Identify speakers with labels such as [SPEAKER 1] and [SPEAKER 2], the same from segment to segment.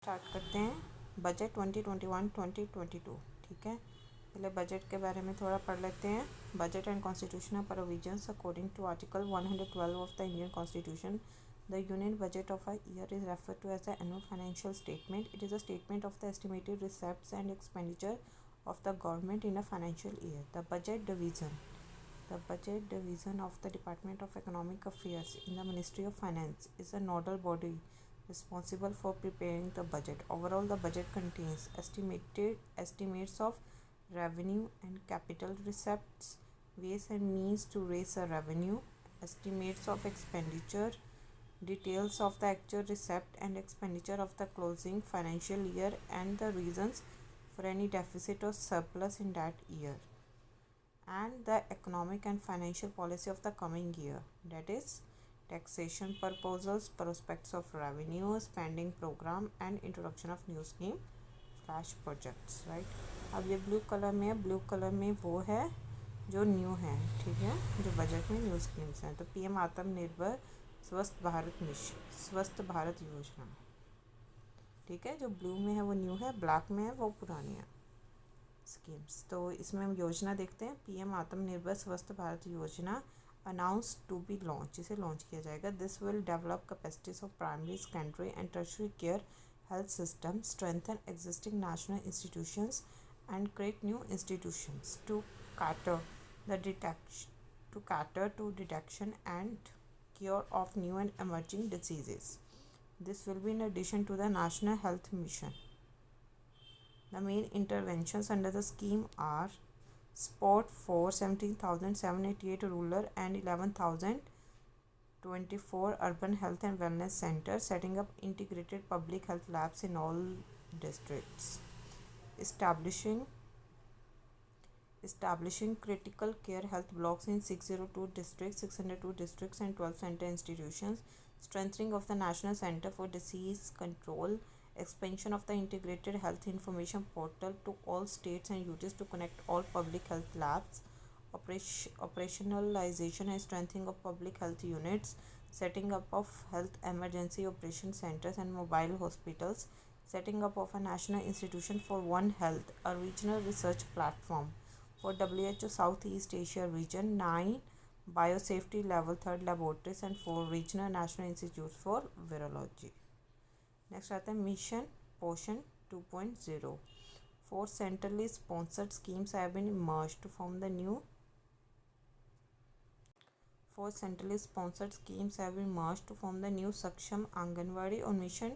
[SPEAKER 1] Start करते हैं budget 2021-2022। ठीक है, पहले बजट के बारे में थोड़ा पढ़ लेते हैं। Budget and constitutional provisions according to article 112 of the Indian constitution, the union budget of a year is referred to as the annual financial statement. It is a statement of the estimated receipts and expenditure of the government in a financial year. The budget division of the Department of Economic Affairs in the Ministry of Finance is a nodal body responsible for preparing the budget. Overall, the budget contains estimates of revenue and capital receipts, ways and means to raise a revenue, estimates of expenditure, details of the actual receipt and expenditure of the closing financial year, and the reasons for any deficit or surplus in that year, and the economic and financial policy of the coming year, that is taxation proposals, prospects of revenue, spending program, and introduction of new scheme slash projects. right? अब ये blue colour में है, blue colour में वो है जो new है, ठीक है, जो बजट में न्यू स्कीम्स हैं. तो पीएम आत्मनिर्भर स्वस्थ भारत मिशन, स्वस्थ भारत योजना, ठीक है. जो ब्लू में है वो न्यू है, ब्लैक में है वो पुरानी है स्कीम्स. तो इसमें हम योजना देखते हैं. पीएम आत्मनिर्भर स्वस्थ भारत योजना अनाउंस टू बी लॉन्च, इसे लॉन्च किया जाएगा. This will develop capacities of primary, secondary and tertiary care health system, strengthen existing national institutions, and create new institutions to cater to detection and cure of new and emerging diseases. This will be in addition to the National Health Mission. The main interventions under the scheme are support for 17,788 rural and 11,024 urban health and wellness centers, setting up integrated public health labs in all districts, establishing critical care health blocks in 602 districts, 602 districts and 12 center institutions, strengthening of the National Center for Disease Control, expansion of the integrated health information portal to all states and UTs to connect all public health labs, operationalization and strengthening of public health units, setting up of health emergency operation centers and mobile hospitals, setting up of a national institution for One Health, a regional research platform for WHO Southeast Asia region, 9 biosafety level 3rd laboratories and 4 regional national institutes for virology. Next आता है mission पोषण 2.0. 4 centrally sponsored schemes have been merged to form the new 4 centrally sponsored schemes have been merged to form the new Saksham Anganwadi on Mission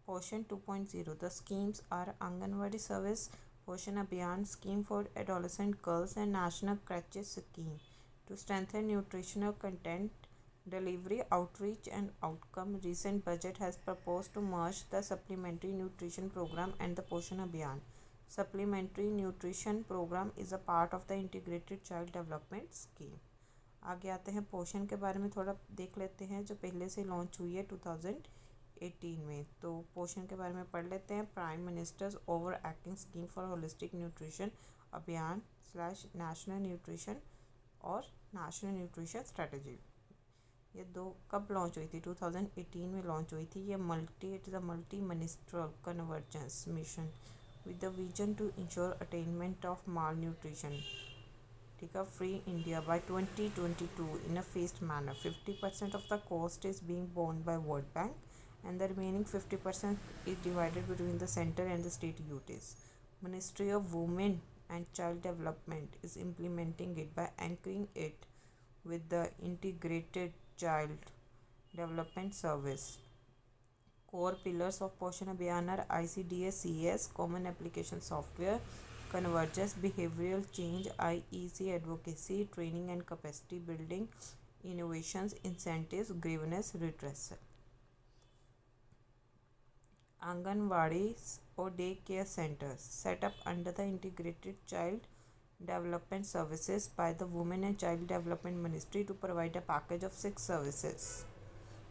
[SPEAKER 1] Poshan 2.0. The schemes are Anganwadi Service Poshan Abhiyan Scheme for Adolescent Girls and National Crèche Scheme to strengthen nutritional content delivery, outreach and outcome. Recent budget has proposed to merge the supplementary nutrition program and the Poshan Abhiyan. Supplementary nutrition program is a part of the integrated child development scheme. आगे आते हैं पोषण के बारे में थोड़ा देख लेते हैं, जो पहले से लॉन्च हुई है 2018 में. तो पोषण के बारे में पढ़ लेते हैं. Prime ministers over acting scheme for holistic nutrition अभियान / नेशनल न्यूट्रिशन और नेशनल न्यूट्रिशन स्ट्रेटजी. ये दो कब लॉन्च हुई थी? 2018 में लॉन्च हुई थी. ये it is a multi ministerial convergence mission with the vision to ensure attainment of malnutrition, ठीक है, free India by 2022 in a phased manner. 50% of the cost is being borne by World Bank and the remaining 50% is divided between the center and the state UTs. Ministry of Women and Child Development is implementing it by anchoring it with the integrated child development service. Core pillars of Poshan Abhiyan are ICDS CES, Common Application Software, Convergence, Behavioral Change, IEC Advocacy, Training and Capacity Building, Innovations, Incentives, Grievance Redressal. Anganwadis or Daycare Centers set up under the Integrated Child Development Services by the Women and Child Development Ministry to provide a package of 6 services.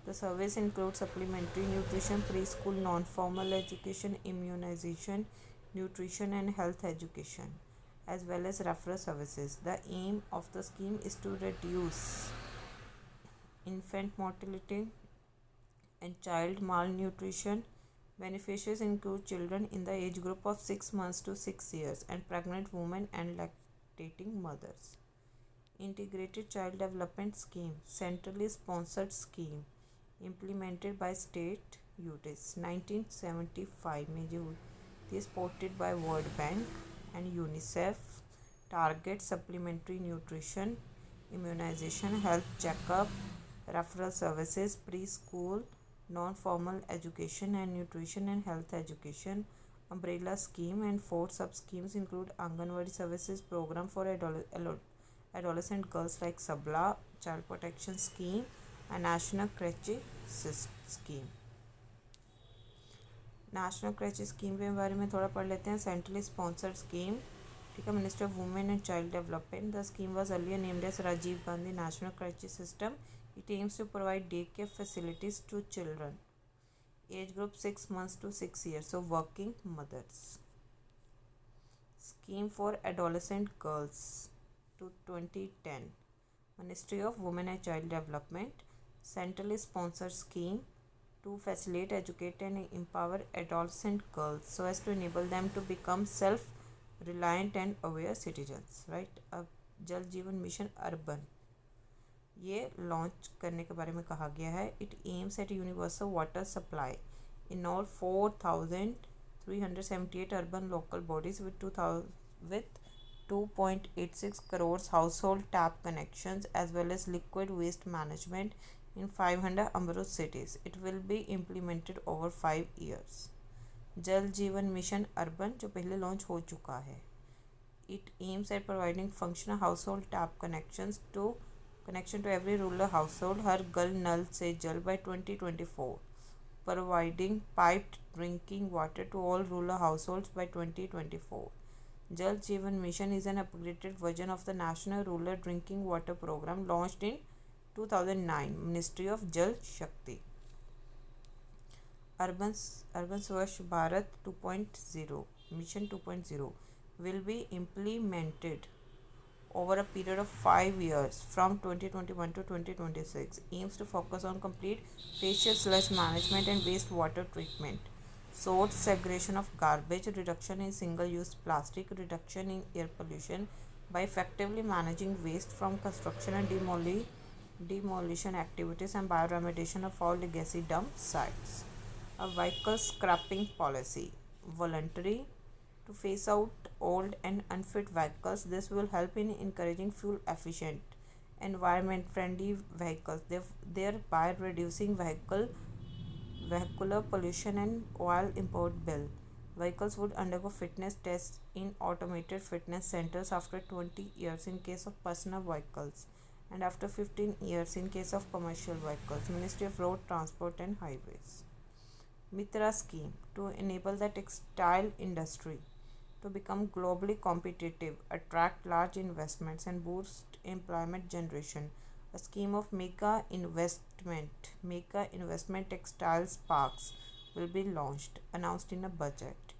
[SPEAKER 1] The service includes supplementary nutrition, preschool, non-formal education, immunization, nutrition and health education, as well as referral services. The aim of the scheme is to reduce infant mortality and child malnutrition, Beneficiaries include children in the age group of 6 months to 6 years and pregnant women and lactating mothers. Integrated Child Development Scheme, centrally sponsored scheme, implemented by state UTIs 1975 में जो थी, supported by World Bank and UNICEF, target supplementary nutrition, immunization, health checkup, referral services, preschool, non-formal education and nutrition and health education. Umbrella scheme and 4 sub-schemes include Anganwadi services program for adolescent girls like Sabla, child protection scheme and National Creche scheme. National creche scheme के बारे में थोड़ा पढ़ लेते हैं. Centrally sponsored scheme, ठीक है, ministry of women and child development. The scheme was earlier named as Rajiv Gandhi national creche system. It aims to provide day care facilities to children age group 6 months to 6 years, so working mothers. Scheme for adolescent girls to 2010, Ministry of Women and Child Development. Centrally sponsored scheme to facilitate, educate and empower adolescent girls so as to enable them to become self-reliant and aware citizens, right. अब जल जीवन mission urban ये launch करने के बारे में कहा गया है. It aims at universal water supply in all 4,378 urban local bodies with 2.86 crores household tap connections as well as liquid waste management in 500 Amrut cities. It will be implemented over 5 years. जल जीवन mission urban जो पहले launch हो चुका है. It aims at providing functional household tap connection to every rural household. हर घर नल से जल by 2024. Providing piped drinking water to all rural households by 2024. Jal Jeevan Mission is an upgraded version of the National Rural Drinking Water Program launched in 2009, Ministry of Jal Shakti. Urban Swachh Bharat 2.0, Mission 2.0 will be implemented over a period of 5 years from 2021 to 2026. Aims to focus on complete facial sludge management and wastewater treatment, source segregation of garbage, reduction in single-use plastic, reduction in air pollution by effectively managing waste from construction and demolition activities, and bioremediation of all legacy dump sites. A vehicle scrapping policy, voluntary to phase out old and unfit vehicles. This will help in encouraging fuel-efficient, environment-friendly vehicles, thereby reducing vehicular pollution and oil import bill. Vehicles would undergo fitness tests in automated fitness centers after 20 years in case of personal vehicles and after 15 years in case of commercial vehicles. Ministry of Road Transport and Highways. Mitra scheme to enable the textile industry to become globally competitive, attract large investments and boost employment generation. A scheme of mega investment textiles parks will be launched, announced in a budget.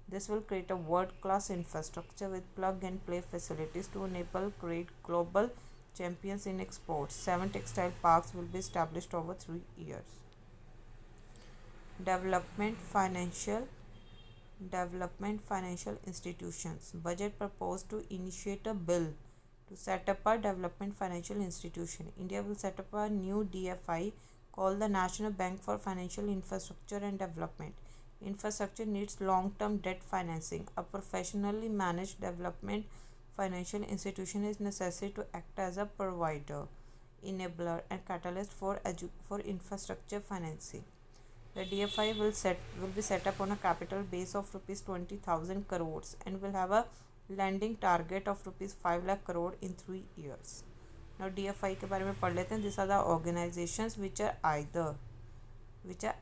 [SPEAKER 1] This will create a world-class infrastructure with plug-and-play facilities to enable create global champions in exports. 7 textile parks will be established over 3 years. Development financial institutions. Budget proposed to initiate a bill to set up a development financial institution. India will set up a new DFI called the National Bank for Financial Infrastructure and Development. Infrastructure needs long-term debt financing. A professionally managed development financial institution is necessary to act as a provider, enabler, and catalyst for infrastructure financing. The DFI will be set up on a capital base of rupees 20,000 crores and will have a lending target of rupees 5 lakh crore in 3 years. Now DFI के बारे में पढ़ लेते हैं. These are the organizations which are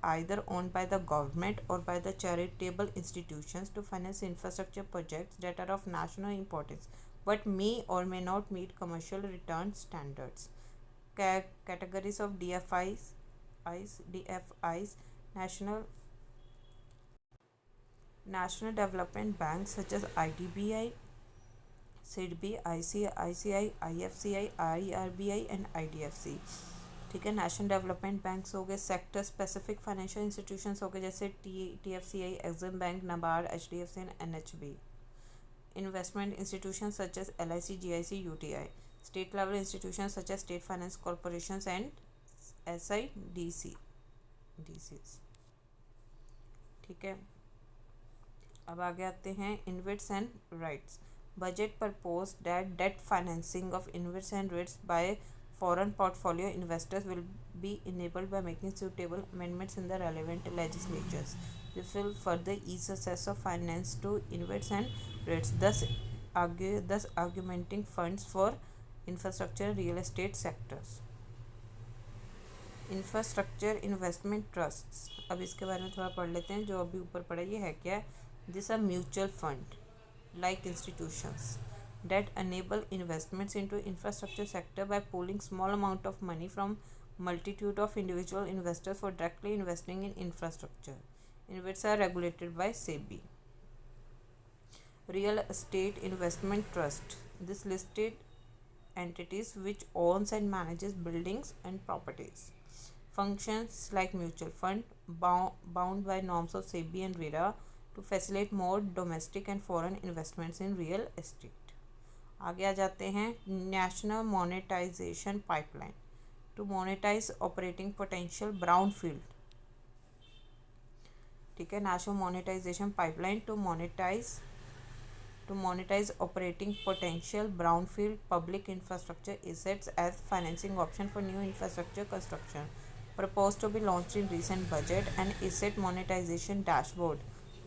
[SPEAKER 1] either owned by the government or by the charitable institutions to finance infrastructure projects that are of national importance but may or may not meet commercial return standards. Categories of DFIs: National Development Banks such as IDBI, SIDBI, ICICI, IFCI, IRBI and IDFC. ठीक है। National development banks हो गए, sector specific financial institutions हो गए जैसे TFCI, Exim bank, NABARD, HDFC and NHB। Investment institution such as LIC, GIC, UTI। State level institution such as state finance corporation and SIDC DCs। ठीक है। अब आगे आते हैं InvITs and REITs. Budget propose that debt financing of InvITs and REITs by foreign portfolio investors will be enabled by making suitable amendments in the relevant legislatures. This will further ease access of finance to investors and REITs, thus augmenting funds for infrastructure and real estate sectors. Infrastructure investment trusts, अब इसके बारे में थोड़ा पढ़ लेते हैं। जो अभी ऊपर पढ़ा ये है क्या है? This are mutual fund like institutions that enable investments into infrastructure sector by pooling small amount of money from multitude of individual investors for directly investing in infrastructure. Investments are regulated by SEBI. Real estate investment trust, this listed entities which owns and manages buildings and properties. Functions like mutual fund bound by norms of SEBI and RERA to facilitate more domestic and foreign investments in real estate. आगे आ जाते हैं national monetization pipeline to monetize operating potential brownfield. ठीक है। National monetization pipeline to monetize operating potential brownfield public infrastructure assets as financing option for new infrastructure construction, proposed to be launched in recent budget. An asset monetization dashboard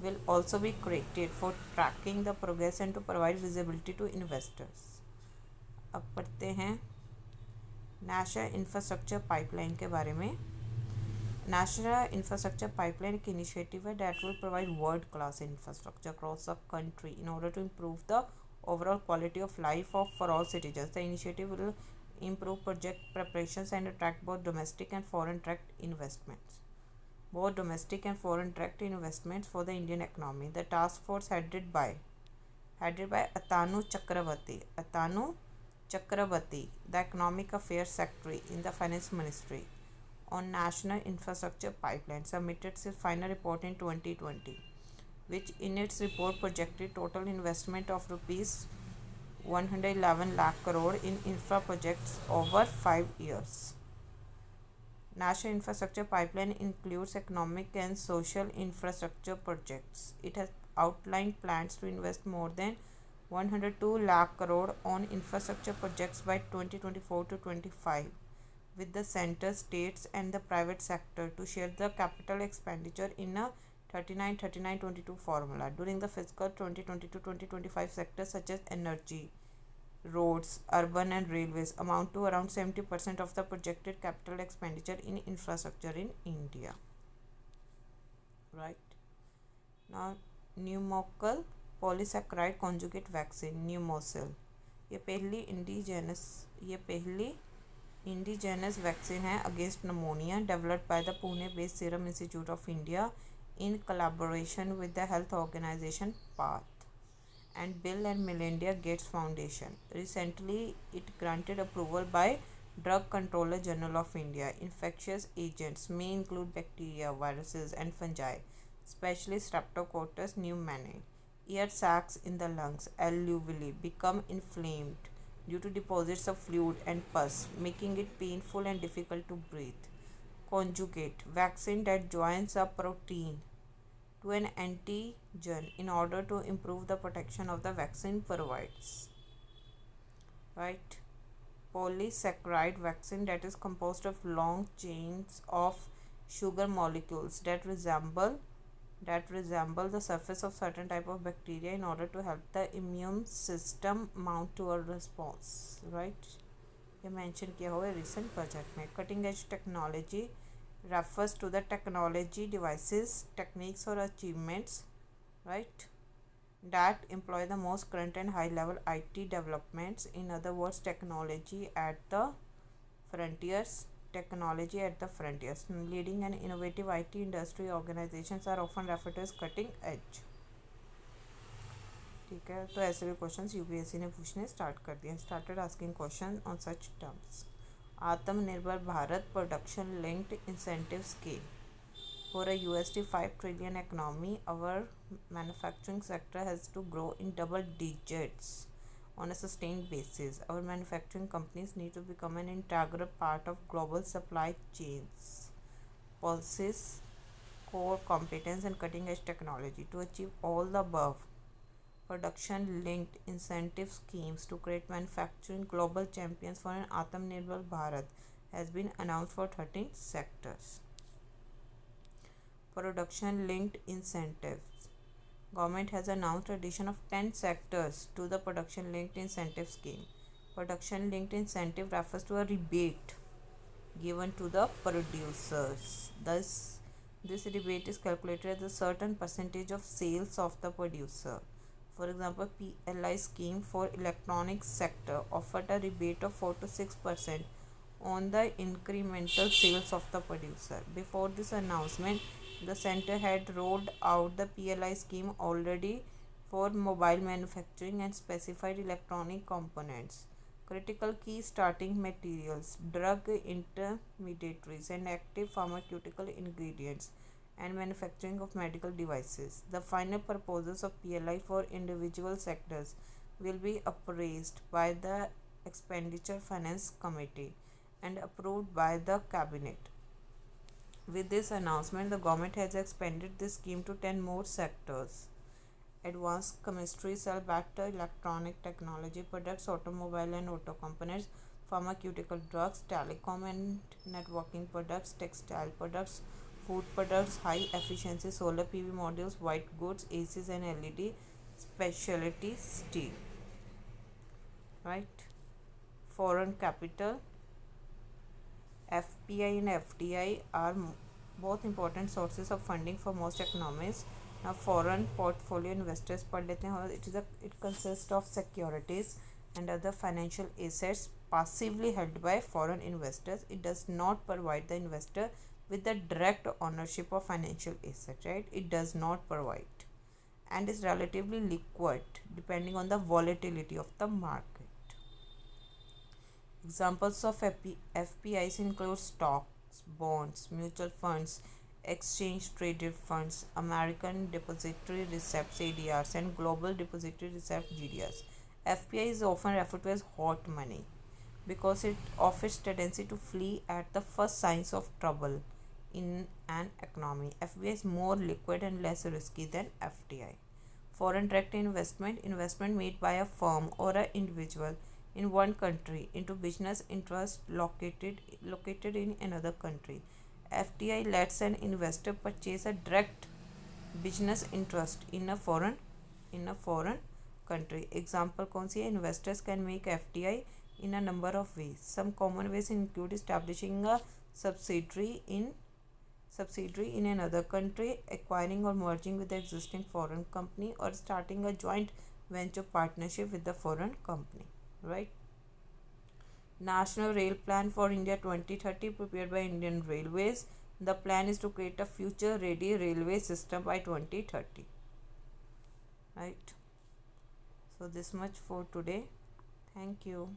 [SPEAKER 1] will also be created for tracking the progress and to provide visibility to investors. अब पढ़ते हैं national infrastructure pipeline के बारे में। National infrastructure pipeline एक initiative है that will provide world class infrastructure across the country in order to improve the overall quality of life for all citizens. The initiative will improve project preparations and attract both domestic and foreign direct investments. For the Indian economy. The task force headed by Atanu Chakrabarti, the Economic Affairs Secretary in the Finance Ministry, on National Infrastructure Pipeline, submitted its final report in 2020, which in its report projected total investment of rupees 111 lakh crore in infra projects over 5 years. National Infrastructure Pipeline includes economic and social infrastructure projects. It has outlined plans to invest more than 102 lakh crore on infrastructure projects by 2024 to 25, with the center, states and the private sector to share the capital expenditure in a 39-39-22 formula. During the fiscal 2022-2025, sectors such as energy, roads, urban and railways amount to around 70% of the projected capital expenditure in infrastructure in India. Right. Now, pneumococcal polysaccharide conjugate vaccine pneumocil, ये पहली indigenous vaccine है against pneumonia, developed by the Pune based serum institute of India in collaboration with the health organization PATH and Bill and Melinda Gates Foundation. Recently, it granted approval by Drug Controller General of India. Infectious agents may include bacteria, viruses, and fungi, especially Streptococcus pneumoniae. Air sacs in the lungs, alveoli, become inflamed due to deposits of fluid and pus, making it painful and difficult to breathe. Conjugate vaccine that joins a protein to an antigen in order to improve the protection of the vaccine provides. Right. Polysaccharide vaccine that is composed of long chains of sugar molecules that resemble the surface of certain type of bacteria in order to help the immune system mount to a response. Right. ये mention किया हुआ है recent budget में। Cutting edge technology refers to the technology, devices, techniques or achievements, right, that employ the most current and high level IT developments. In other words, technology at the frontiers. Leading and innovative IT industry organizations are often referred to as cutting edge. ठीक है। तो ऐसे भी questions UPSC ने पूछने start कर दिए, started asking question on such terms. Atmanirbhar Bharat Production Linked Incentive Scheme. For a $5 trillion economy, our manufacturing sector has to grow in double digits on a sustained basis. Our manufacturing companies need to become an integral part of global supply chains, policies, core competence, and cutting edge technology. To achieve all the above, production linked incentive schemes to create manufacturing global champions for an Atmanirbhar Bharat has been announced for 13 sectors. Production linked incentives. Government has announced addition of 10 sectors to the production linked incentive scheme. Production linked incentive refers to a rebate given to the producers. Thus, this rebate is calculated as a certain percentage of sales of the producer. For example, PLI scheme for electronics sector offered a rebate of 4 to 6% on the incremental sales of the producer. Before this announcement, the center had rolled out the PLI scheme already for mobile manufacturing and specified electronic components, critical key starting materials, drug intermediaries, and active pharmaceutical ingredients, and manufacturing of medical devices. The final proposals of PLI for individual sectors will be appraised by the Expenditure Finance Committee and approved by the Cabinet. With this announcement, the government has expanded this scheme to 10 more sectors. Advanced chemistry, cell backed electronic technology products, automobile and auto components, pharmaceutical drugs, telecom and networking products, textile products, food products, high efficiency solar PV modules, white goods, ACs and LED, specialty steel. Right? Foreign capital. FPI and FDI are both important sources of funding for most economies. Now, foreign portfolio investors पढ़ लेते हैं. It consists of securities and other financial assets passively held by foreign investors. It does not provide the investor with the direct ownership of financial asset. Right? It does not provide, and is relatively liquid depending on the volatility of the market. Examples of FPIs include stocks, bonds, mutual funds, exchange traded funds, American Depository Receipts ADRs, and Global Depository Receipts GDRs. FPI is often referred to as hot money because it offers tendency to flee at the first signs of trouble in an economy. FPI is more liquid and less risky than FDI. Foreign direct investment made by a firm or an individual in one country into business interest located in another country. FDI lets an investor purchase a direct business interest in a foreign country. Example कौन सी है? Investors can make FDI in a number of ways. Some common ways include establishing a subsidiary in another country, acquiring or merging with the existing foreign company, or starting a joint venture partnership with the foreign company. Right? National Rail Plan for India 2030 prepared by Indian Railways. The plan is to create a future ready railway system by 2030. Right? So this much for today. Thank you.